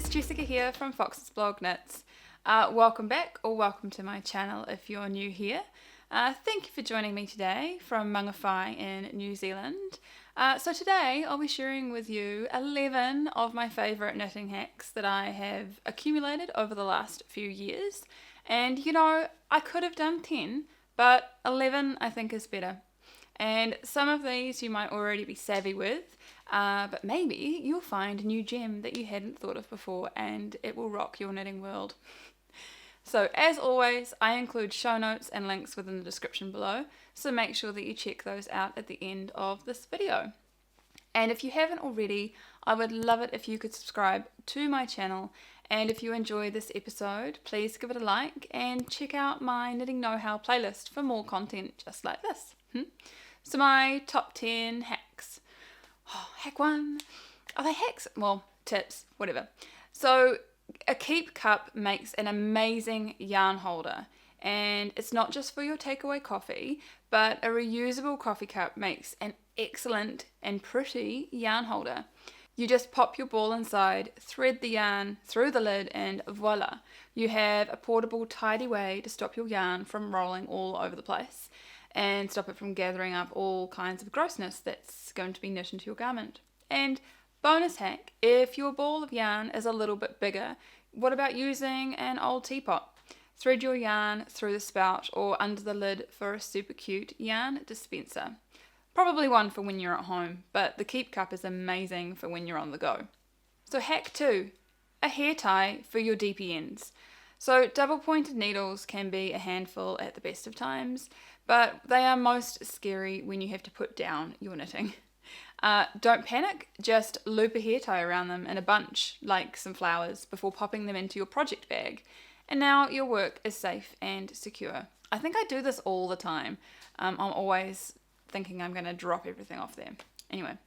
it's Jessica here from Fox's Blog Knits. Welcome back, or welcome to my channel if you're new here. Thank you for joining me today from Mangawhai in New Zealand. So today I'll be sharing with you 11 of my favourite knitting hacks that I have accumulated over the last few years. And you know, I could have done 10, but 11 I think is better. And some of these you might already be savvy with, but maybe you'll find a new gem that you hadn't thought of before and it will rock your knitting world. So as always, I include show notes and links within the description below, so make sure that you check those out at the end of this video. And if you haven't already, I would love it if you could subscribe to my channel, and if you enjoy this episode, please give it a like and check out my Knitting Know-How playlist for more content just like this. So my top 10 hacks. Hack 1. Are they hacks? Well, tips, whatever. So a keep cup makes an amazing yarn holder, and it's not just for your takeaway coffee, but a reusable coffee cup makes an excellent and pretty yarn holder. You just pop your ball inside, thread the yarn through the lid, and voila, you have a portable, tidy way to stop your yarn from rolling all over the place and stop it from gathering up all kinds of grossness that's going to be knit into your garment. And bonus hack, if your ball of yarn is a little bit bigger, what about using an old teapot? Thread your yarn through the spout or under the lid for a super cute yarn dispenser. Probably one for when you're at home, but the keep cup is amazing for when you're on the go. So hack 2, a hair tie for your DPNs. So double pointed needles can be a handful at the best of times, but they are most scary when you have to put down your knitting. Don't panic, just loop a hair tie around them in a bunch, like some flowers, before popping them into your project bag. And now your work is safe and secure. I think I do this all the time. I'm always thinking I'm going to drop everything off there. Anyway,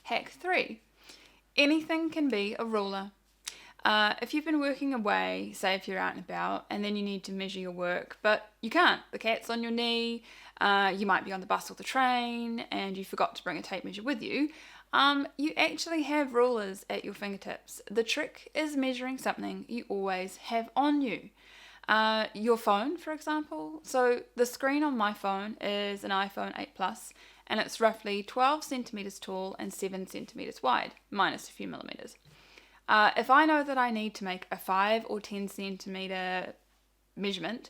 hack 3. Anything can be a ruler. If you've been working away, say if you're out and about, and then you need to measure your work, but you can't. The cat's on your knee, you might be on the bus or the train, and you forgot to bring a tape measure with you. You actually have rulers at your fingertips. The trick is measuring something you always have on you. Your phone, for example. So the screen on my phone is an iPhone 8 Plus, and it's roughly 12 centimeters tall and 7 centimeters wide, minus a few millimeters. If I know that I need to make a 5 or 10 centimeter measurement,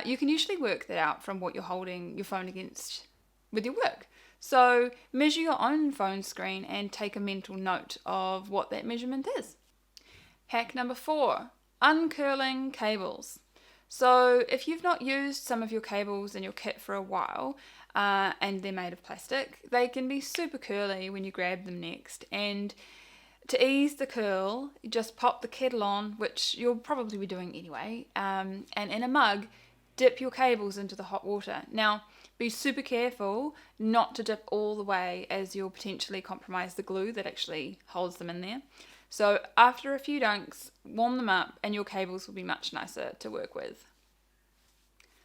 you can usually work that out from what you're holding your phone against with your work. So measure your own phone screen and take a mental note of what that measurement is. Hack number 4, uncurling cables. So if you've not used some of your cables in your kit for a while, and they're made of plastic, they can be super curly when you grab them next, and to ease the curl, you just pop the kettle on, which you'll probably be doing anyway, and in a mug, dip your cables into the hot water. Now, be super careful not to dip all the way, as you'll potentially compromise the glue that actually holds them in there. So after a few dunks, warm them up and your cables will be much nicer to work with.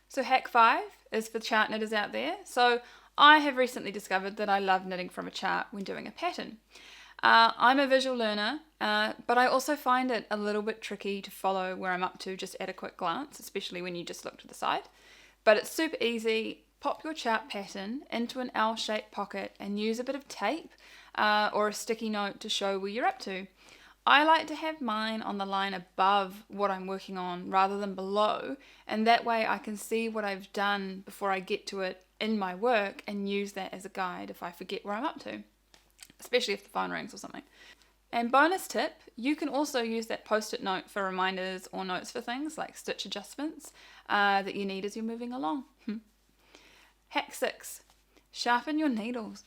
So hack 5 is for chart knitters out there. So I have recently discovered that I love knitting from a chart when doing a pattern. I'm a visual learner, but I also find it a little bit tricky to follow where I'm up to just at a quick glance, especially when you just look to the side. But it's super easy. Pop your chart pattern into an L-shaped pocket and use a bit of tape or a sticky note to show where you're up to. I like to have mine on the line above what I'm working on rather than below, and that way I can see what I've done before I get to it in my work and use that as a guide if I forget where I'm up to, especially if the phone rings or something. And bonus tip, you can also use that post-it note for reminders or notes for things like stitch adjustments that you need as you're moving along. Hack 6, sharpen your needles.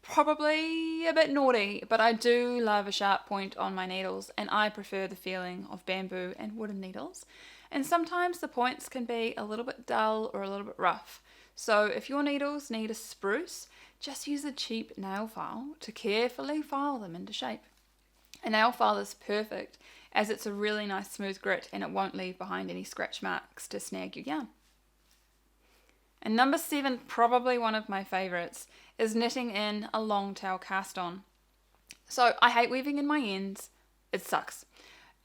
Probably a bit naughty, but I do love a sharp point on my needles, and I prefer the feeling of bamboo and wooden needles. And sometimes the points can be a little bit dull or a little bit rough. So if your needles need a spruce, just use a cheap nail file to carefully file them into shape. A nail file is perfect as it's a really nice smooth grit and it won't leave behind any scratch marks to snag your yarn. And number 7, probably one of my favourites, is knitting in a long tail cast on. So I hate weaving in my ends, it sucks.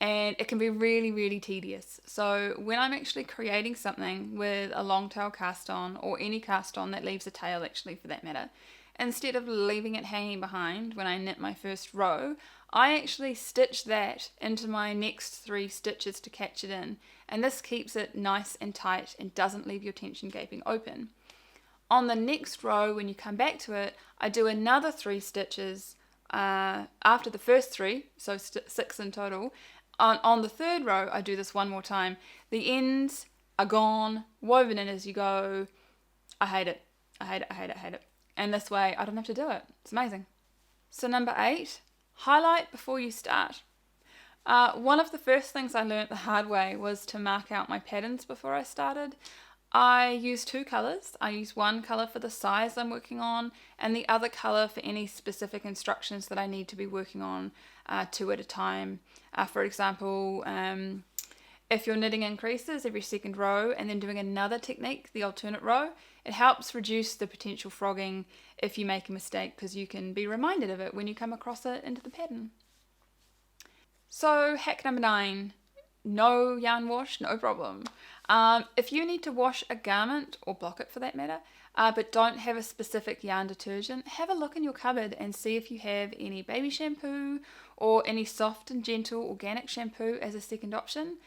And it can be really, really tedious. So when I'm actually creating something with a long tail cast on, or any cast on that leaves a tail actually for that matter, instead of leaving it hanging behind when I knit my first row, I actually stitch that into my next 3 stitches to catch it in. And this keeps it nice and tight and doesn't leave your tension gaping open. On the next row, when you come back to it, I do another 3 stitches after the first 3, so 6 in total. On the third row, I do this one more time. The ends are gone, woven in as you go. I hate it. I hate it, I hate it, I hate it. And this way, I don't have to do it. It's amazing. So number 8, highlight before you start. One of the first things I learnt the hard way was to mark out my patterns before I started. I use 2 colours. I use one colour for the size I'm working on and the other colour for any specific instructions that I need to be working on 2 at a time. For example, if you're knitting increases every second row and then doing another technique, the alternate row, it helps reduce the potential frogging if you make a mistake because you can be reminded of it when you come across it into the pattern. So hack number 9, no yarn wash, no problem. If you need to wash a garment, or block it for that matter, but don't have a specific yarn detergent, have a look in your cupboard and see if you have any baby shampoo or any soft and gentle organic shampoo as a second option.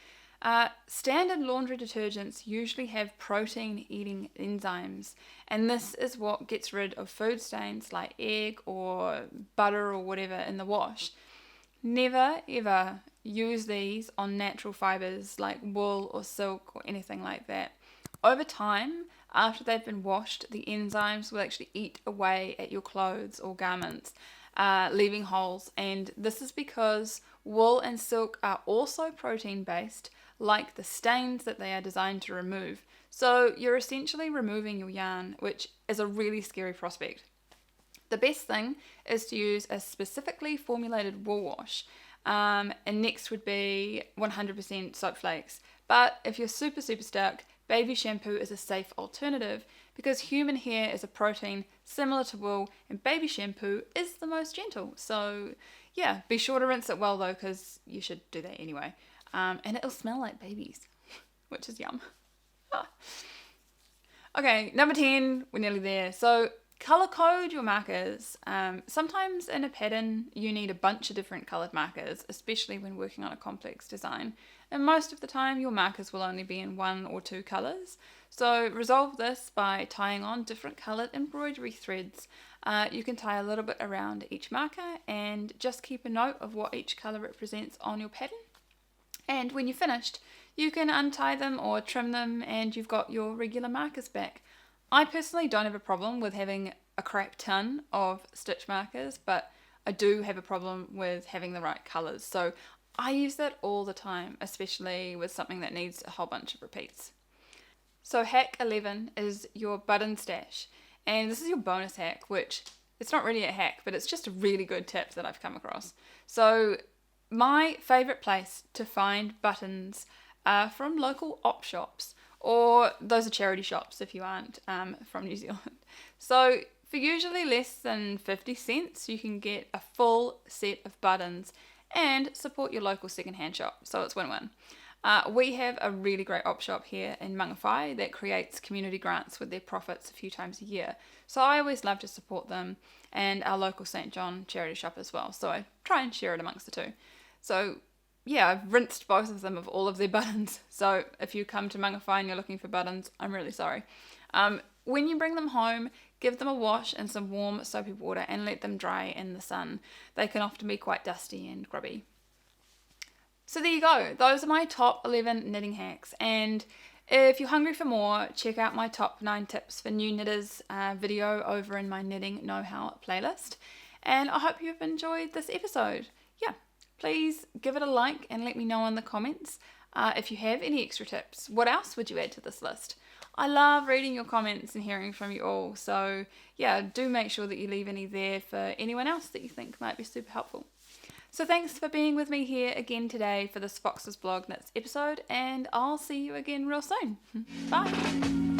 Standard laundry detergents usually have protein-eating enzymes, and this is what gets rid of food stains like egg or butter or whatever in the wash. Never ever use these on natural fibres like wool or silk or anything like that. Over time, after they've been washed, the enzymes will actually eat away at your clothes or garments, leaving holes, and this is because wool and silk are also protein based, like the stains that they are designed to remove. So you're essentially removing your yarn, which is a really scary prospect. The best thing is to use a specifically formulated wool wash, and next would be 100% soap flakes. But if you're super stuck, baby shampoo is a safe alternative because human hair is a protein similar to wool and baby shampoo is the most gentle. So yeah, be sure to rinse it well though, because you should do that anyway. And it'll smell like babies, which is yum. Okay, number 10, we're nearly there. So color code your markers. Sometimes in a pattern you need a bunch of different colored markers, especially when working on a complex design. And most of the time your markers will only be in 1 or 2 colors. So resolve this by tying on different colored embroidery threads. You can tie a little bit around each marker and just keep a note of what each color represents on your pattern. And when you're finished, you can untie them or trim them and you've got your regular markers back. I personally don't have a problem with having a crap ton of stitch markers, but I do have a problem with having the right colours. So I use that all the time, especially with something that needs a whole bunch of repeats. So hack 11 is your button stash. And this is your bonus hack, which it's not really a hack, but it's just a really good tip that I've come across. So my favourite place to find buttons are from local op shops. Or those are charity shops if you aren't from New Zealand. So for usually less than 50 cents, you can get a full set of buttons and support your local secondhand shop. So it's win-win. We have a really great op shop here in Mangawhai that creates community grants with their profits a few times a year. So I always love to support them, and our local St. John charity shop as well. So I try and share it amongst the two. So yeah, I've rinsed both of them of all of their buttons. So if you come to Mangawhai and you're looking for buttons, I'm really sorry. When you bring them home, give them a wash in some warm soapy water and let them dry in the sun. They can often be quite dusty and grubby. So there you go. Those are my top 11 knitting hacks. And if you're hungry for more, check out my top 9 tips for new knitters video over in my knitting know-how playlist. And I hope you've enjoyed this episode. Yeah. Please give it a like and let me know in the comments if you have any extra tips. What else would you add to this list? I love reading your comments and hearing from you all. So yeah, do make sure that you leave any there for anyone else that you think might be super helpful. So thanks for being with me here again today for this Fox's Blog Knits episode, and I'll see you again real soon. Bye!